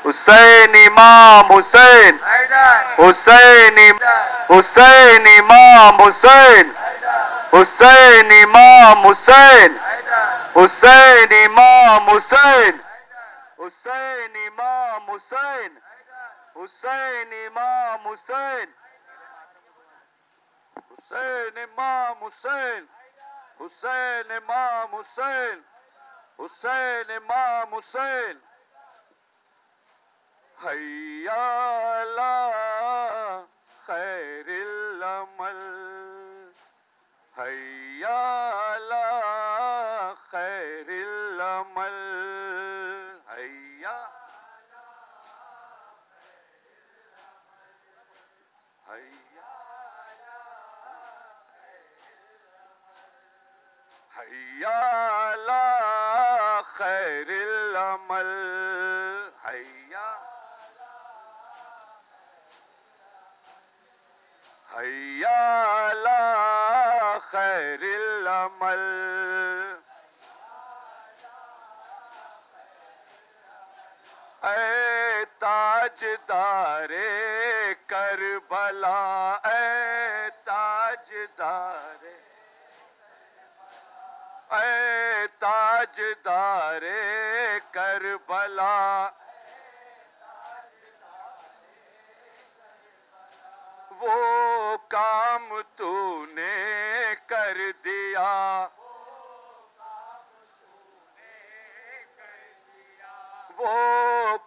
हुसैन इमाम हुसैन, हुसैन हुसैन इमाम हुसैन, हुसैन इमाम हुसैन, हुसैन इमाम हुसैन, हुसैन इमाम हुसैन, हुसैन इमाम हुसैन, हुसैन इमाम हुसैन, हुसैन इमाम हुसैन, हुसैन इमाम हुसैन। हैया अला खैरिल अमल, हैया अला खैरिल अमल, हैया हैया हैया अला खैरिल अमल, हैया हैया अला खैरिल अमल। ऐ ताजदारे करबला, ऐ ताजदारे, ऐ ताजदारे करबला, वो काम तूने कर दिया, वो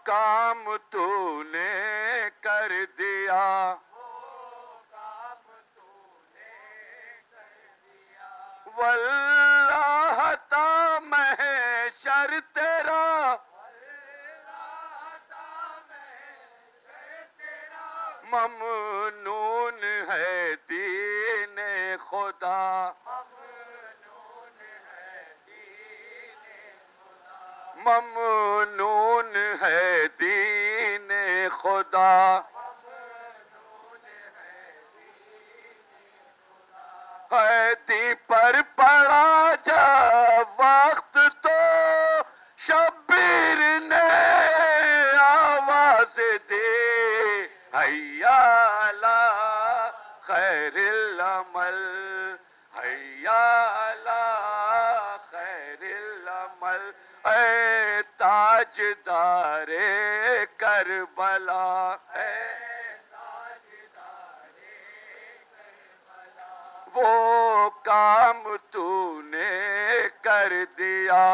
काम तूने कर दिया, वल्लाह ता महशर तेरा, ममनून है दीने खुदा, ममनून है दीने खुदा, हैदी पर पड़ा जा वक्त तो शब्बीर ने आवाज दी, हैया अला खैरिल अमल, हैया अला खैरिल अमल। ऐ ताजदारे करबला, वो काम तूने कर दिया,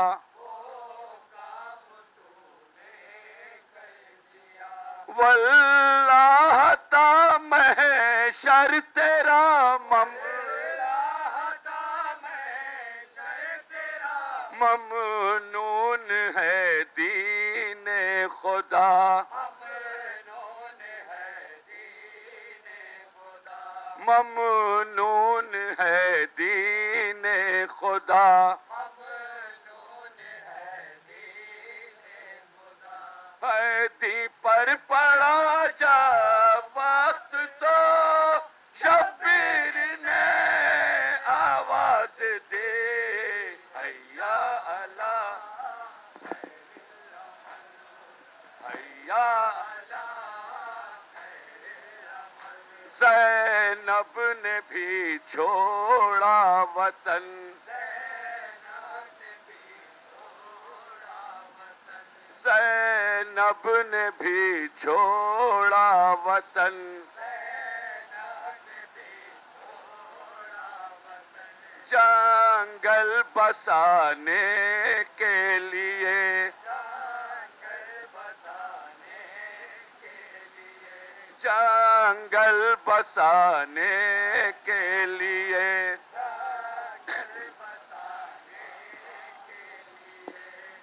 वल्लाह ता महशर तेरा, ममनून है दीने खुदा, ममनून है दीने खुदा, हैदी पर पड़ा जा वक्त तो शब्बीर ने आवाज दी, हैया अला हैया अला। ज़ैनब ने भी छोड़ा वतन, ज़ैनब ने भी छोड़ा वतन, जंगल बसाने के लिए, जंगल बसाने के लिए,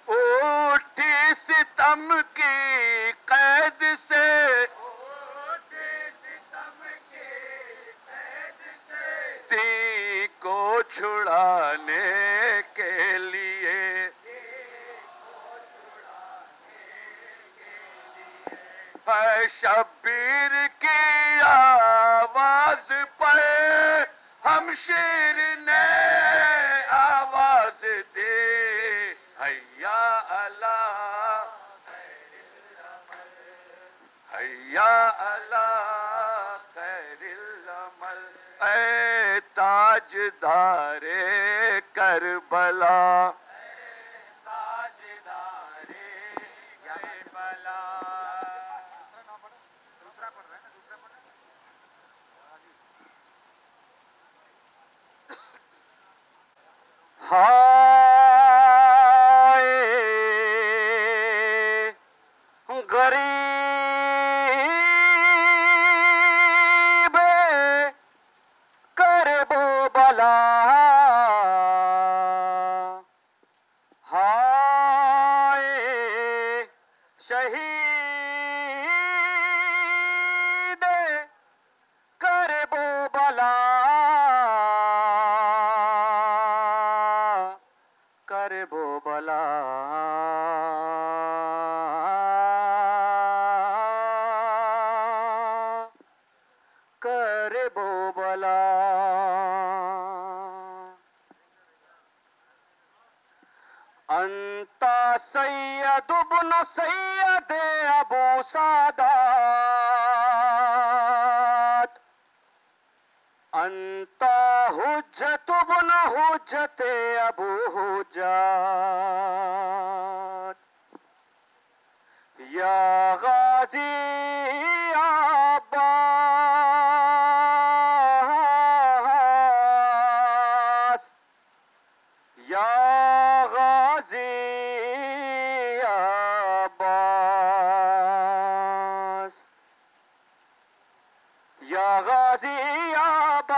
उठी सितम की कैद से, दी को छुड़ाने के लिए, है शब्बीर की आवाज पर हमशीर ने आवाज दी, हैया अला या अला खैरिल अमल ऐ ताजदारे करबला हाय गरीब करबो बला हाय शहीद करबो बला करबो बला करबो बला अंता सैयद इब्न सैयद अबू सादात अंता हुज्जत इब्न हुज्जत अबू हुज्जत या गाजी अब्बास या गाजी अब्बास या गाजी अब्बास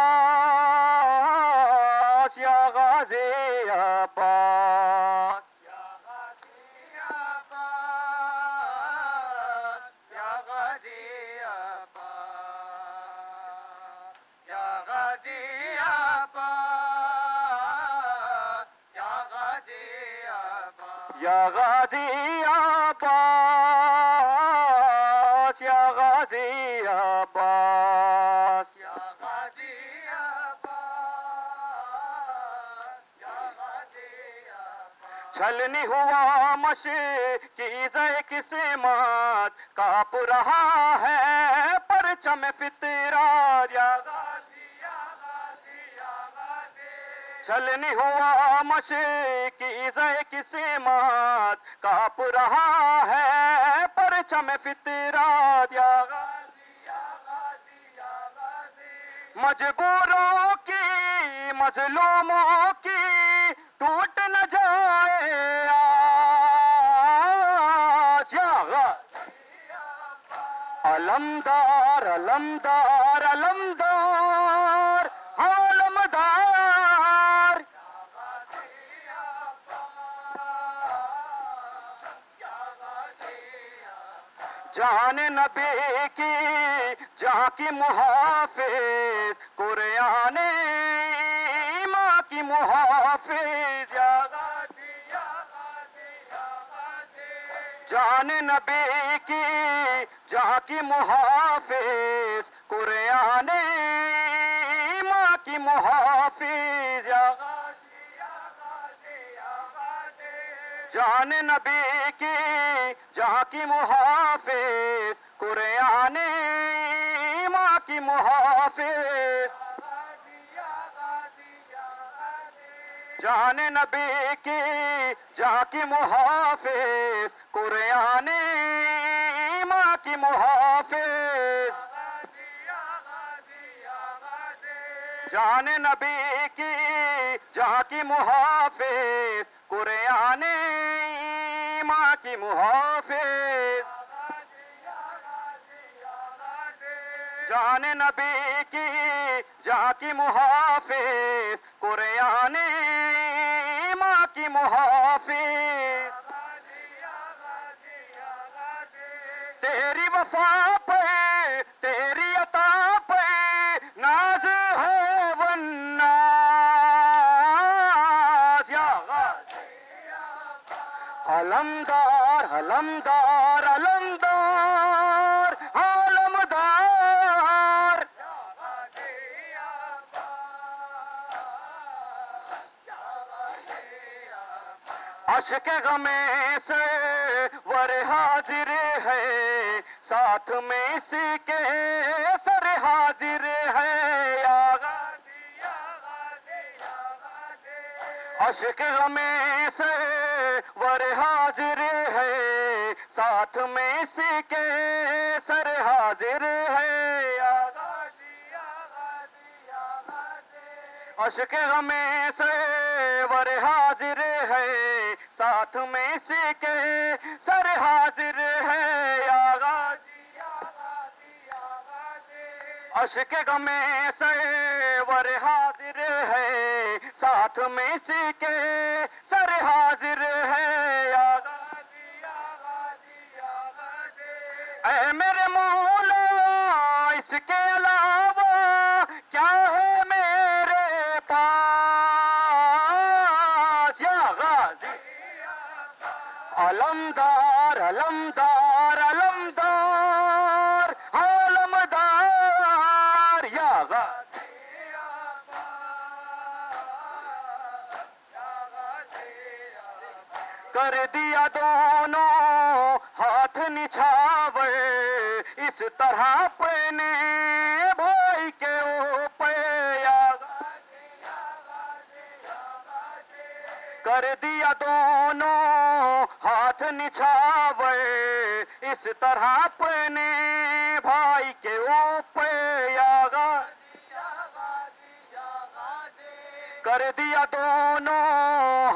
या गाजी अब्बास या गाजी अब्बास या गाजी अब्बास या गाजी अब्बास या गाजी अब्बास छलनी हुआ मशकी किसे मात काप रहा है परचम फितरा या छलनी हुआ मशकी किसे मात काप रहा है परचम फितरा या मजबूरों की मजलूमों की टूट न जाए आज या अलमदार अलमदार अलमदार आलमदार जान नबी की जहाँ की मुहाफिज कुरान माँ की मुहाफिज जान नबी की जहाँ की मुहाफिज कुरान माँ की मुहाफिज जान नबी की जहाँ की मुहाफिज कुरान माँ की मुहाफिज जान नबी की जहाँ की मुहाफिज कुरान माँ की मुहाफिज जान नबी की जहाँ की मुहाफिज कुरान माँ की मुहाफिज जान नबी की जहाँ की मुहाफिज कुरान माँ की मुहाफिज तेरी वफा पे तेरी अता पे नाज है वन्नाज या अलमदार अलमदार अलमदार आलमदार अश्क गमे से वर हाजिर है साथ में इसके सर हाजिर है या गाजी या गाजी या गाजी। अश्क में से वर हाजिर है साथ में इसके सर हाजिर है या गाजी या गाजी या गाजी। अश्क में से वर हाजिर है साथ में इसके सर हाजिर है या गाजी या गाजी या गाजी। अश्क में से वर हाजिर है साथ में इसके सर हाजिर है या गाजी या गाजी या गाजी। ऐ मेरे मौला इसके अलावा क्या है मेरे पास या गाजी। अलमदार अलमदार अलमदार अलमदार या गाजी। कर दिया दोनों हाथ निछावर इस तरह अपने भाई के ऊपर या गाजी या गाजी या गाजी। कर दिया दोनों हाथ निछावर इस तरह अपने भाई के ऊपर या गाजी या गाजी या गाजी। कर दिया दोनों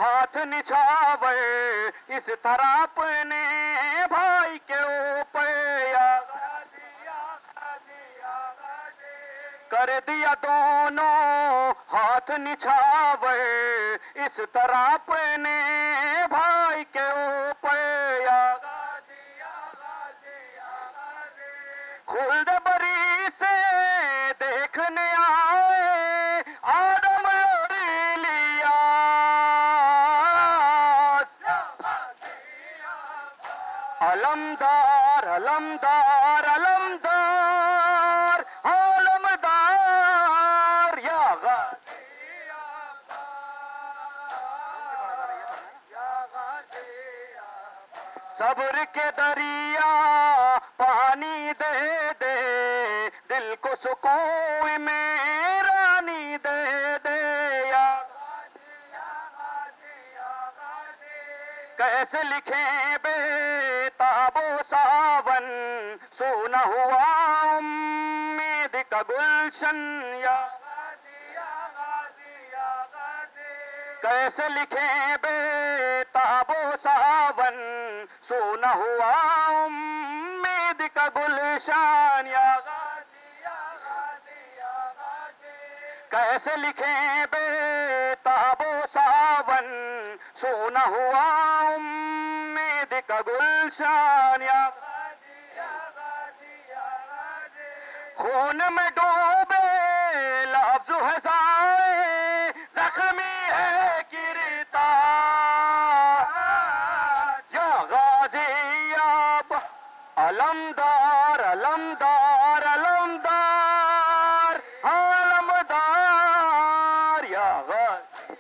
हाथ निछावर इस तरह अपने भाई के ऊपर या गाजी या गाजी या गाजी। कर दिया दोनों हाथ निछावर इस तरह अपने भाई के ऊपर या गाजी या गाजी या गाजी। खुल्द बरी से देखने आए आदम और इलियास अलमदार अलमदार अलमदार अलमदार या गाजी या गाजी। सब्र के दरिया पानी दे दे दिल को सुकून में रानी दे दे या गाजी या गाजी या गाजी। कैसे लिखे बेताबो सावन सोना हुआ उम्मीद का गुलशन या गाजी या गाजी या गाजी। कैसे लिखे बेताबो सावन सोना हुआ उम्मीद का गुलशन या गाजी या गाजी या गाजी। कैसे लिखे बेताबो सावन सोना हुआ उम्मीद का गुलशन या गाजी या गाजी या गाजी। खून में डूबे लफ्ज़ हज़ारे ज़ख्मी है गिरता या गाजी या अलमदार अलमदार अलमदार अलमदार या गाजी।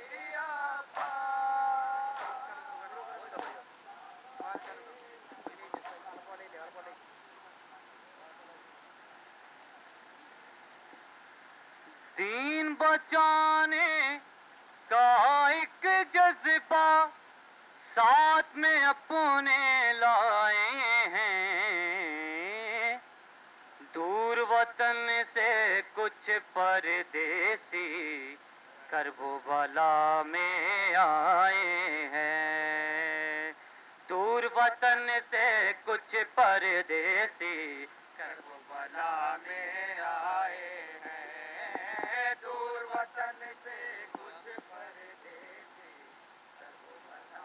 दीन बचाने का एक जज्बा साथ में अपने लाए हैं। दूर वतन से कुछ परदेसी करबो बला में आए हैं। दूर वतन से कुछ परदेसी करबो बला में आए हैं। दूर वतन से कुछ परदेसी करबो बला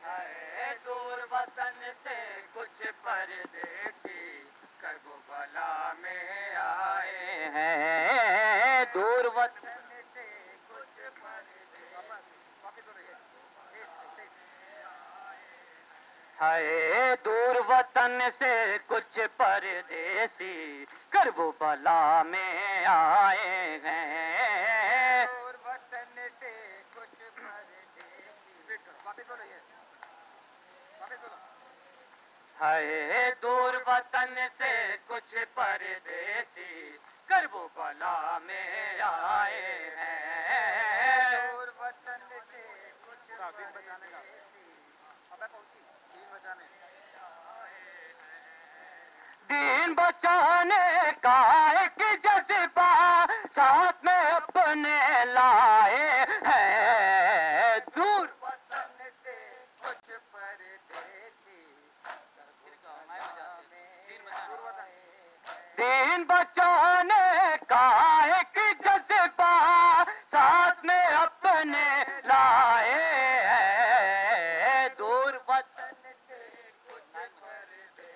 है। दूर वतन से कुछ परदेसी करबो बला में आए हैं। दूर वतन से कुछ परदेसी है। दूर वतन से कुछ परदेसी करबो बला में आए हैं। दूर वतन से कुछ परदेसी है दूर वतन से कुछ परदेसी करबला में आए हैं। दूर वतन से कुछ बचाने का दीन बचाने का एक जज्बा साथ में अपने लाए हैं। दूर वतन से कुछ परदेसी दीन बचाने का एक जज्बा साथ में अपने लाए हैं। दूर वतन से कुछ परदेसी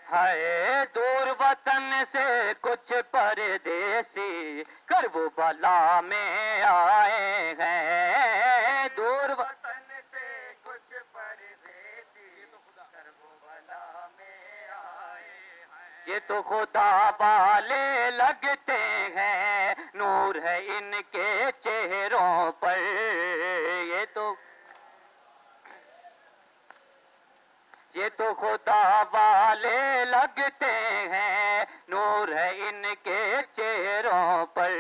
है। दूर वतन से कुछ परदेसी करबला में आए हैं। दूर वतन से कुछ परदेसी करबला में आए हैं। ये तो खुदा वाले लगते हैं, नूर है इनके चेहरों पर। ये तो खुदा वाले लगते हैं, नूर है इनके चेहरों पर।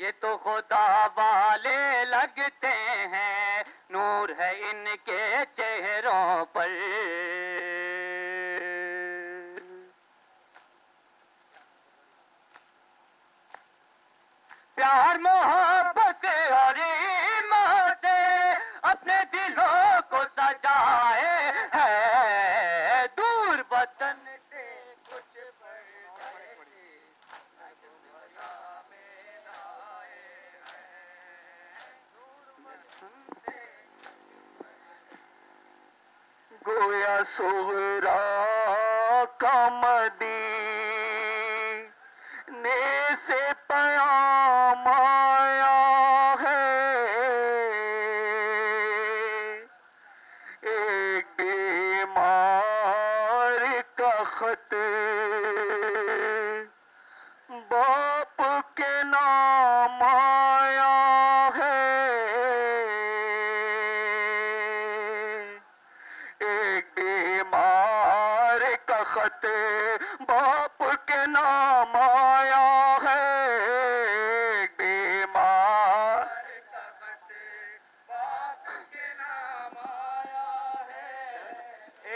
ये तो खुदा वाले लगते हैं, नूर है इनके चेहरों पर। प्यार मोहब्बत और ईमान से अपने दिलों को सजाए हैं। दूर वतन से कुछ परदेसी करबला में आए हैं। गोया सोहरा का मदीने से प्याम आया है। एक बीमार का खत बाप के नाम आया है। एक बीमार का खत बाप के नाम आया है। एक बीमार का खत बाप के नाम आया है।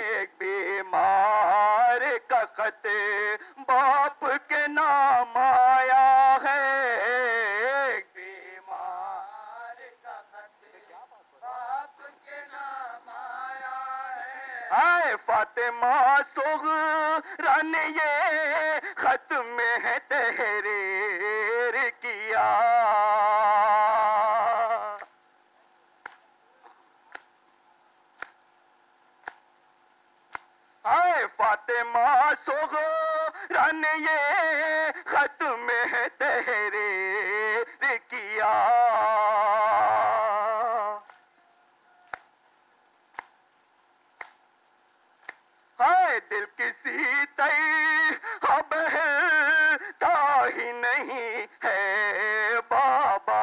एक बीमार का खत बाप के नाम आया है। एक बीमार का खत बाप के नाम आया है। हाय फातिमा सुग़रा ने ये खत में तहरीर किया। हाय फातिमा सुग़रा ने ये खत में तहरीर किया। हाय दिल किसी बहलता ही नहीं है बाबा।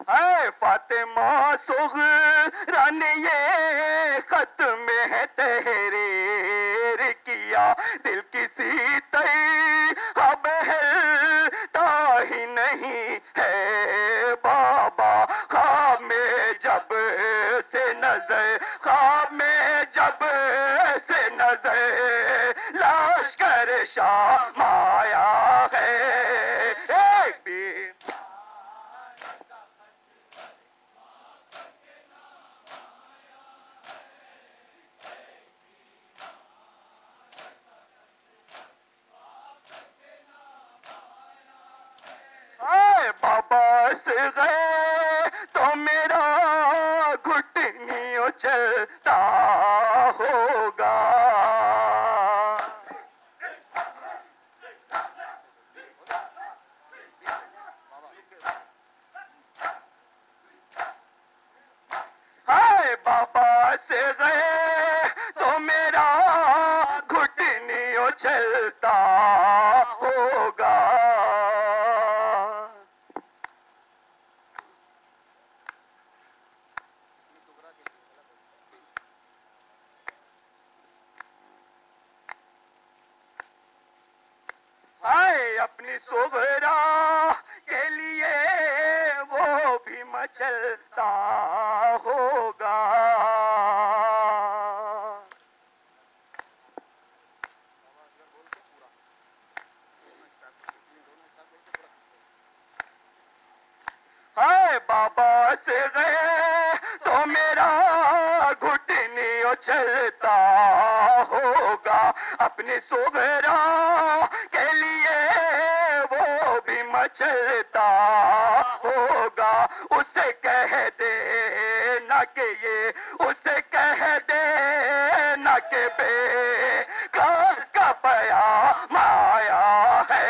हाय फातिमा सुग़रा ने ये खत में तहरीर किया। दिल किसी बहलता ही नहीं है बाबा। ख्वाब में जब से नजर, ख्वाब में जब से नजर लश्कर शाम आया है। एक भी बाबा से गए तो मेरा घुटनियों चलता होगा। से गए तो मेरा घुटनी उछलता होगा। हाय अपनी सुभरा के लिए वो भी मचलता होगा। हाय बाबा से गए तो मेरा घुटनी उछलता होगा। अपनी सुभरा के लिए वो भी मचलता होगा। उसे कह दे न कि ये, उसे कह दे न कि बेकार का पया माया है।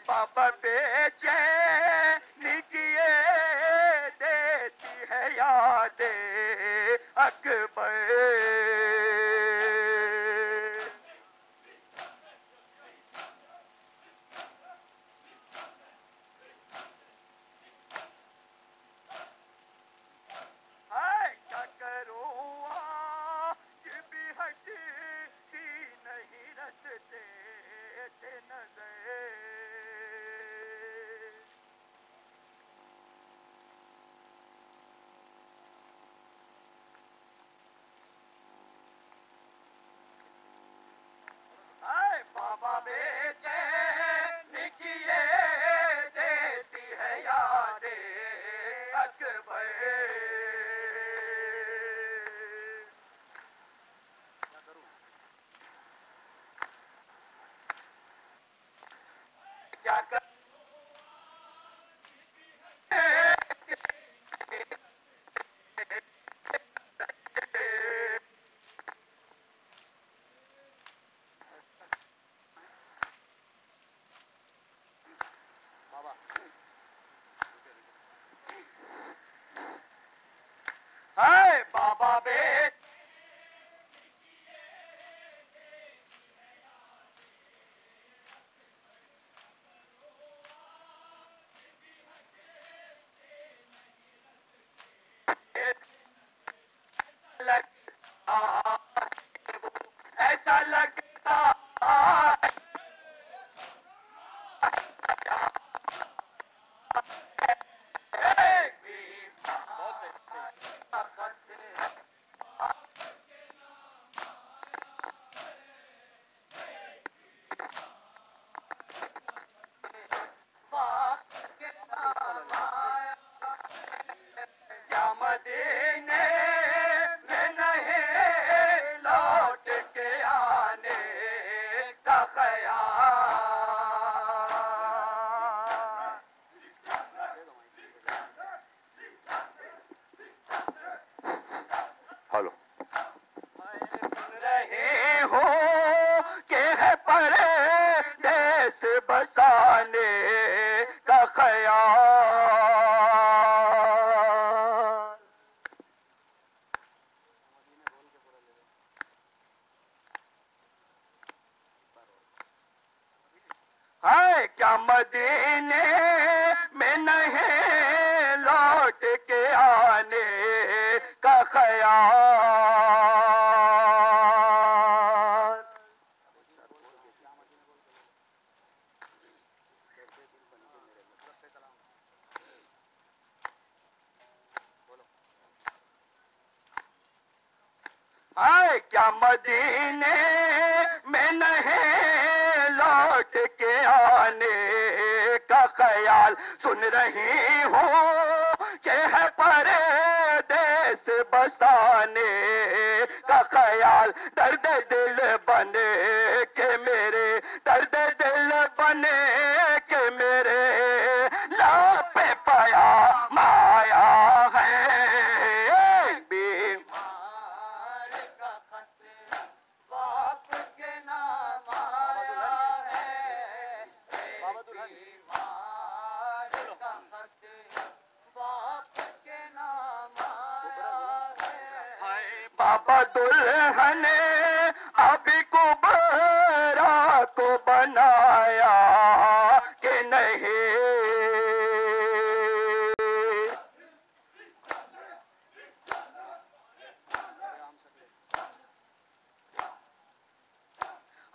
बाबा बेचैन किए देती है यादें अकबर। हाय क्या करूँ आज भी हटती नहीं रस्ते से नजर। बाबा बेचैन किए देती है यादें अकबर। क्या कर हाय बाबा बेट ऐसा लगता बसाने का ख्याल। हाय क्या मदीने में नहीं लौट के आने का ख्याल। हाय क्या मदीने में नहीं लौट के आने का ख्याल। सुन रही हूँ कि है परदेस बसाने का ख्याल। दर्द दिल बने के मेरे, दर्द दिल बने के मेरे लापे पाया माया है। बाबा दुल्हन अभी कुबरा को बनाया कि नहीं।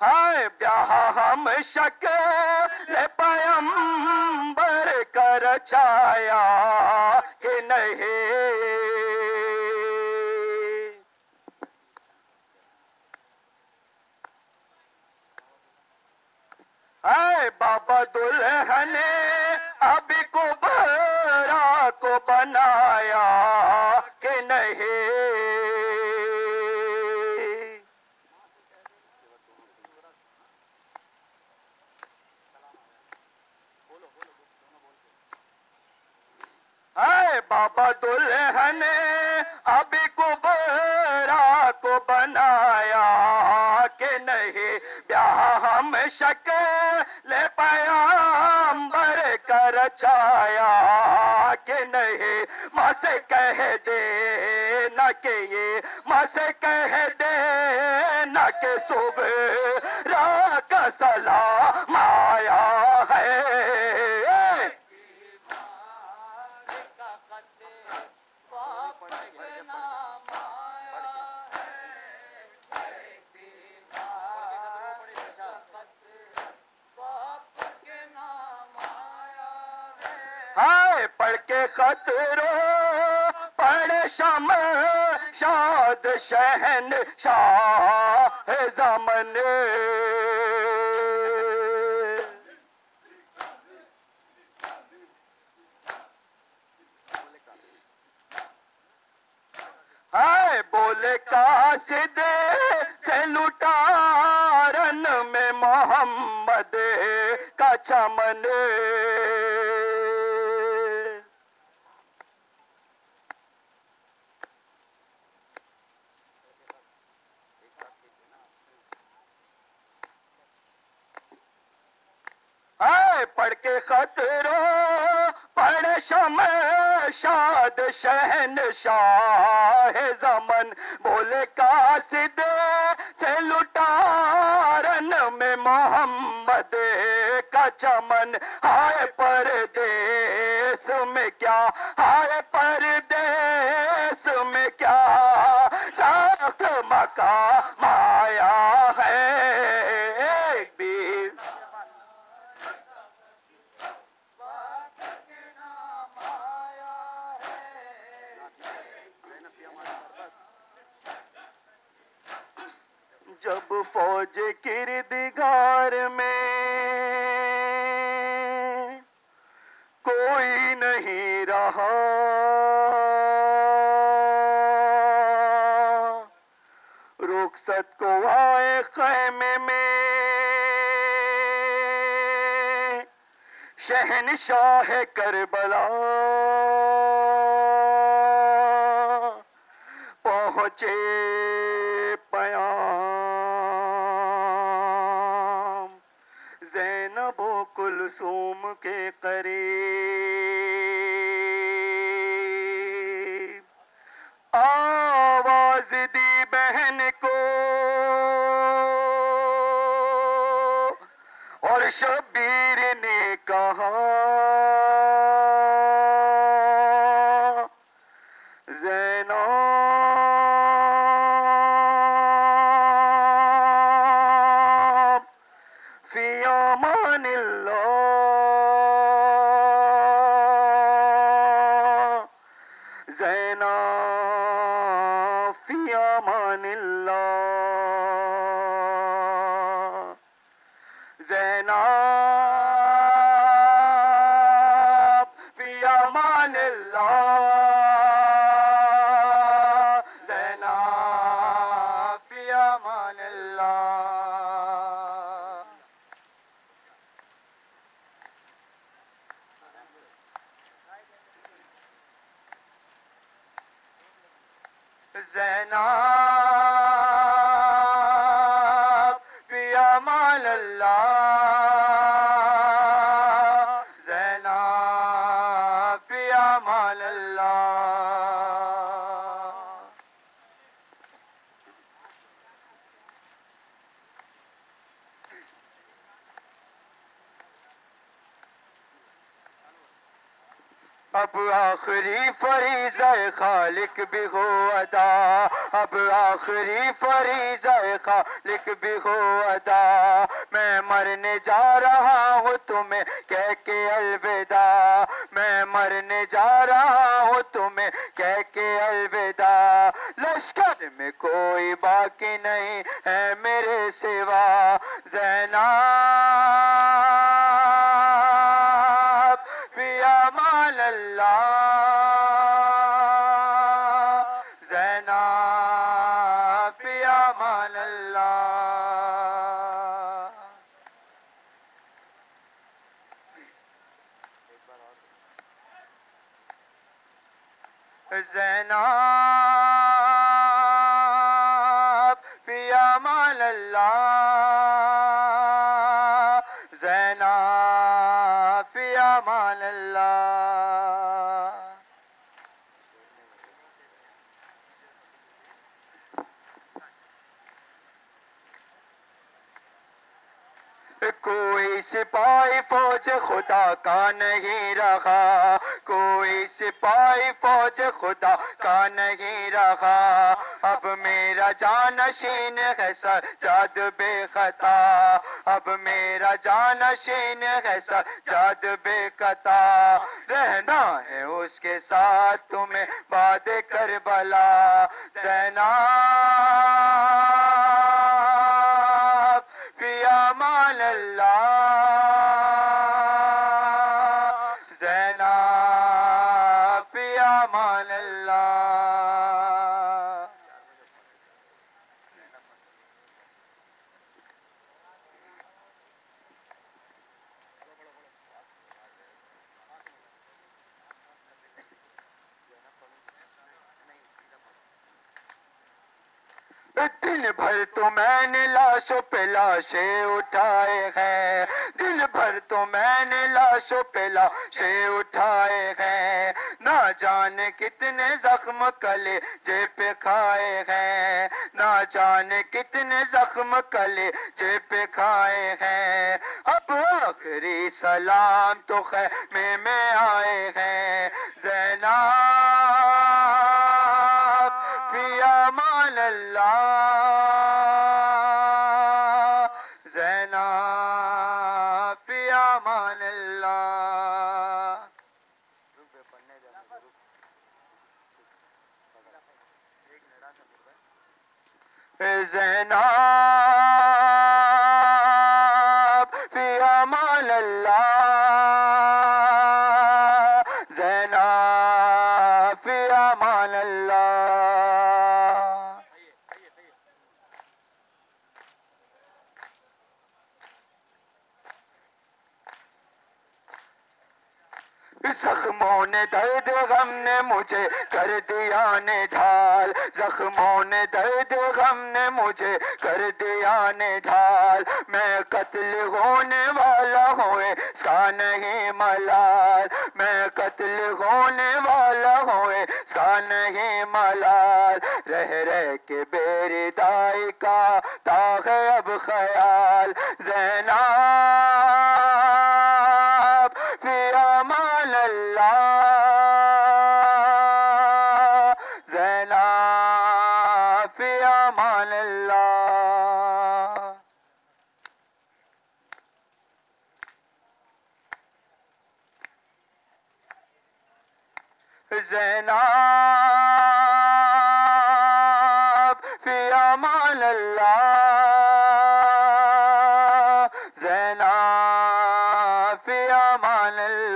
हाय ब्याह हम शक्ल पैगंबर कर छाया कि नहीं। हाय बाबा दुल्हन अभी कुबरा को बनाया कि नहीं। हाय बाबा दुल्हन अभी कुबरा को बनाया कि नहीं। ब्याह हम शक्ल पैगंबर कर छाया कि नहीं। माँ से कह दे न कि ये, माँ से कह दे न कि सुबह का सलाम आया है। हाय पढ़ के खतरो पढ़ शम शाद शहन शाह ज़मन। हाय बोले कासिद से लुटारन में मोहम्मद का चमन। हाय पढ़ के खतरो पढ़ शम शाद शहन शाह ज़मन। बोले कासिद से लुटारन में मोहम्मद का चमन। हाय परदेस में क्या, हाय परदेस में क्या साख्त मकाम आया है। एक भी जब फौज किरदगार में कोई नहीं रहा, रुखसत को आए खैमे में शहनशाह करबला। पहुंचे ज़ैनबो कुलसूम के करीब। आवाज दी बहन को और शबीर ने कहा ज़ैनब फी अमानिल्लाह, ज़ैनब फी अमानिल्लाह, ज़ैनब फी अमानिल्लाह, ज़ैनब फी अमानिल्लाह। ज़ैनब फी अमानिल्लाह, अमान अल्लाह। अब आखिरी फरीज़ा खालिक भी हो अदा, अब आखिरी फरीज़ा खालिक भी हो अदा। मैं मरने जा रहा हूँ तुम्हें कह के अलविदा, मैं मरने जा रहा हूँ तुम्हें कह के अलविदा। लश्कर में कोई बाकी नहीं है मेरे सिवा, ज़ैनब फी अमान अल्लाह, ज़ैनब फी अमान अल्लाह। ज़ैनब फी अमान अल्लाह, ज़ैनब फी अमान अल्लाह। कोई सिपाही फौज खुदा का नहीं रहा, कोई सिपाही फौज खुदा का नहीं रहा। अब मेरा जानशीन है सज्जाद बेखता, अब मेरा जानशीन है सज्जाद बेखता। रहना है उसके साथ तुम्हें बाद करबला, ज़ैनब फी अमान अल्लाह, ज़ैनब फी अमान अल्लाह। दिन भर तो मैंने लाशों पे लाशें उठाए हैं, दिन भर तो मैंने लाशों पे लाशें उठाए हैं। ना जाने कितने जख्म कलेजे पे खाए हैं, ना जाने कितने जख्म कलेजे पे खाए हैं। अब आखिरी सलाम तो खैमे में आए हैं, ज़ैनब फी अमान अल्लाह, ज़ैनब फी अमान अल्लाह। ज़ैनब फी अमान अल्लाह, ज़ैनब फी अमान अल्लाह। जख्मों ने दर्द गम ने मुझे कर दिया निढाल, जख्मों ने दर्द गम ने मुझे कर दिया निढाल। मैं कत्ल होने वाला हूँ इसका नहीं मलाल, मैं कत्ल होने वाला हूँ इसका नहीं मलाल। रह रह के बेरिदाई का ताग अब ख्याल, ज़ैनब फी अमान अल्लाह, ज़ैनब फी अमान अल्लाह। ज़ैनब फी अमान अल्लाह, ज़ैनब फी अमान अल्लाह।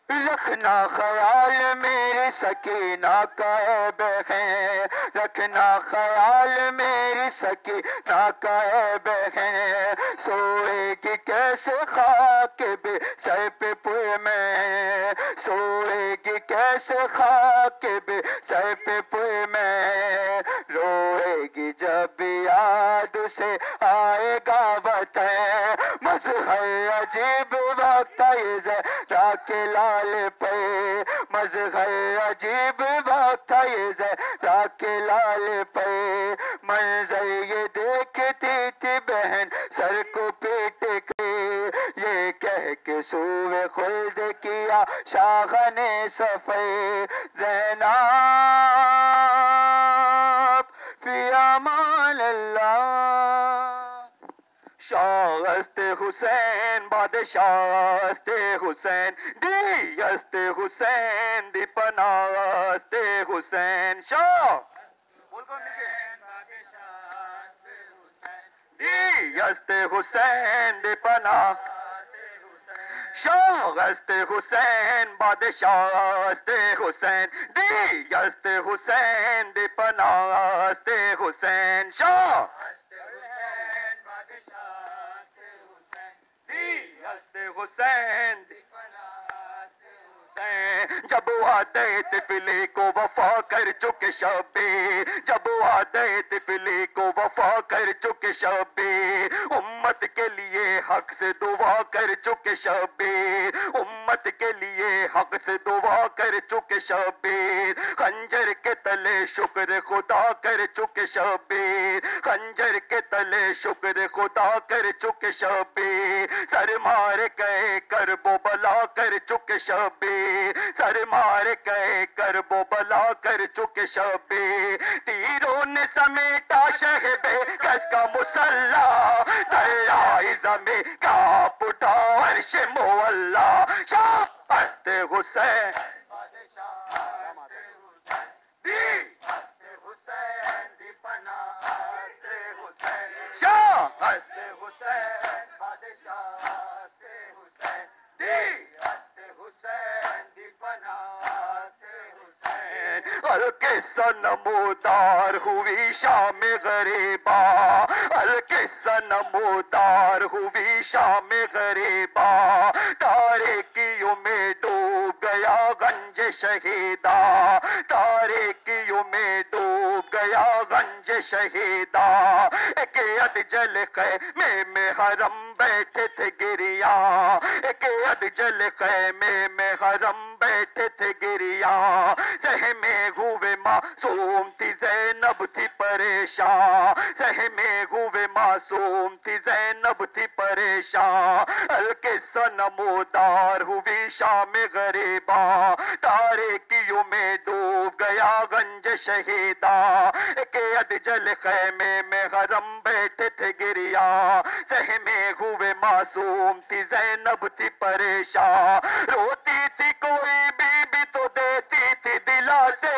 रखना ख्याल मेरी सकीना का है बहन, रखना ख्याल मेरी सकीना का है बहन। सोएगी कैसे खाक बे सर पे पुर में, सोएगी कैसे खाक बे सर पे पुर में। रोए आएगी जब याद से आएगा वतन। मज़हर अजीब वक्त ये ज़रा के लाल पे, मज़हर अजीब वक्त ये ज़रा के लाल पे। मंजर ये देखती थी बहन सर को पीट के, ये कह के सूवे खुल्द किया शाह ने सफ़े। ज़ैनब फ़ी अमान अल्लाह। शाहस्ते हुसैन बादशाहस्ते हुसैन दियस्ते हुसैन दीपनास्ते हुसैन। शाह दियस्ते हुसैन दीपना। शाहस्ते हुसैन बादशाहस्ते हुसैन दियस्ते हुसैन दीपनास्ते हुसैन। शाह हुसैन जब वादे तिफली को वफा कर चुके शबे, जब वादे तिफली को वफा कर चुके शबे, उम्मत के लिए हक से दुआ कर चुके शबे, उम्मत के लिए हक से दुआ कर चुके शबे। खंजर के तले शुक्र खुदा कर चुके शबे, खंजर के तले शुक्र खुदा कर चुके शबे। सर मार गए करबो बला कर चुके शबे, सर मार गए करबो बला कर चुके शबे। तीरों ने समेटा शहबे कस का मुसल्ला, तराई जमी का पुटा अर्श मुअल्ला। शाहस्ते हुसैन शाहस्ते हुसैन बादशाहस्ते हुसैन दियस्ते हुसैन दीपनास्ते हुसैन। अलकिस्सा नमोदार हुई शाम गरीबा, अलकिस्सा नमोदार हुई शाम गरीबा। तारीकियों में डूब गया गंज शहीदा, तारीकियों में डूब गया गंज शहीदा। एक अदजल खैमे में हरम बैठे थे गिरिया, एक अदजल खैमे में हरम बैठे थे गिरिया। सहमे हुए मासूम थी ज़ैनब थी परेशान, सहमे हुए मासूम थी ज़ैनब थी परेशान। अलकिस्सा नमोदार हुई शाम गरीबा, तारीकियों में डूब गया गंज शहीदा। एक अदजल खैमे में हरम बैठे थे गिरिया, सहमे हुए मासूम थी ज़ैनब थी परेशान। रोती थी कोई बीबी तो देती थी दिलासे,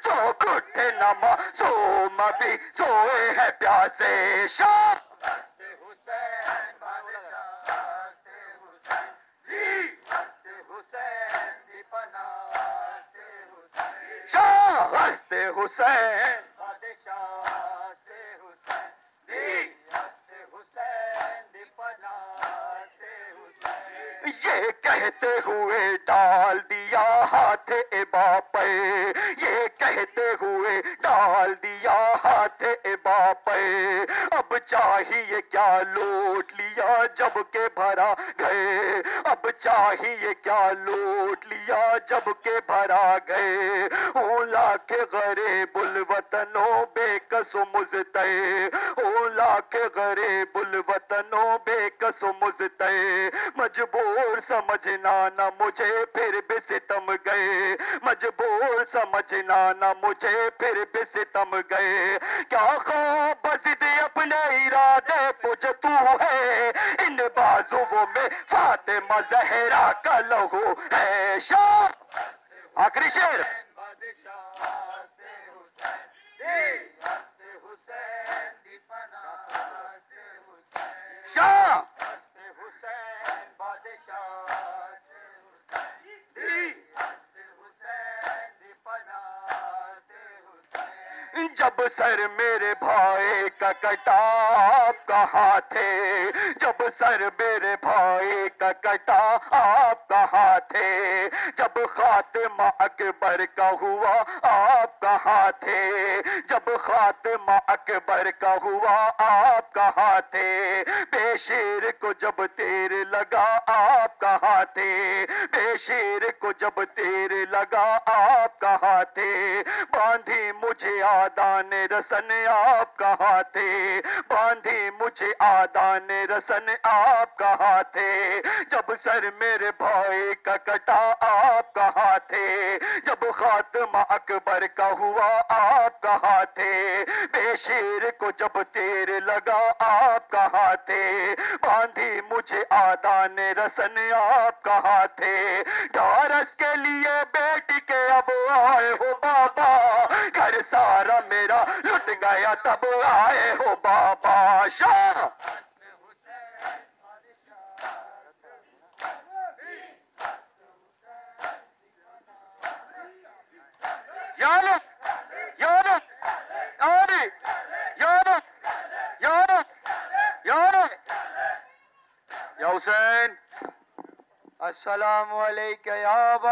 चौक उठे न मासूम अभी सोए है प्यासे। शाहस्ते हुसैन बादशाहस्ते हुसैन दियस्ते हुसैन दीपनास्ते हुसैन। शाहस्ते हुसैन बादशाहस्ते हुसैन दियस्ते हुसैन दीपनास्ते हुसैन। ये कहते हुए डाल दिया हाथ इबा पे, ये कहते हुए डाल दिया हाथ इबा पे। अब चाहिए क्या लूट लिया जब के भरा गए, अब चाहिए क्या लूट लिया जब के भरा गए। ओला के गरीबुल वतनों बेकसो मुझते, ओला के गरीबुल वतनों बेकसो मुझते। मजबूर समझना न मुझे फिर भी सितम गए, मजबूर समझना न मुझे फिर भी सितम गए। क्या ख्वाब जिद अपने इरादे पुज तू है, इन बाजुओं में फातिमा ज़हरा का लहू है। शाह आखिरी शेर। शाह जब सर मेरे भाई का कटा आप कहाँ थे, जब सर मेरे भाई का कटा आप कहाँ थे। जब खातिमा अकबर का हुआ आप कहाँ कहाँ थे जब खात्मा अकबर का हुआ आप कहाँ थे बेशीर को जब तीर लगा आप कहाँ थे बेशीर को जब तीर लगा आप कहाँ थे बांधी मुझे आदान रसन आप कहाँ थे बांधी मुझे आदान रसन आप कहाँ थे जब सर मेरे भाई का कटा आप कहाँ थे जब खात्मा अकबर का हुआ आप कहाँ थे बेशीर को जब तीर लगा आप कहाँ थे बांधी मुझे आदान रसन आप कहाँ थे ढारस के लिए बेटी के अब आए हो बाबा घर सारा मेरा लुट गया तब आए हो बाबा शाह याद याद याद याद याद याद या हुसैन अस्सलामु अलैका या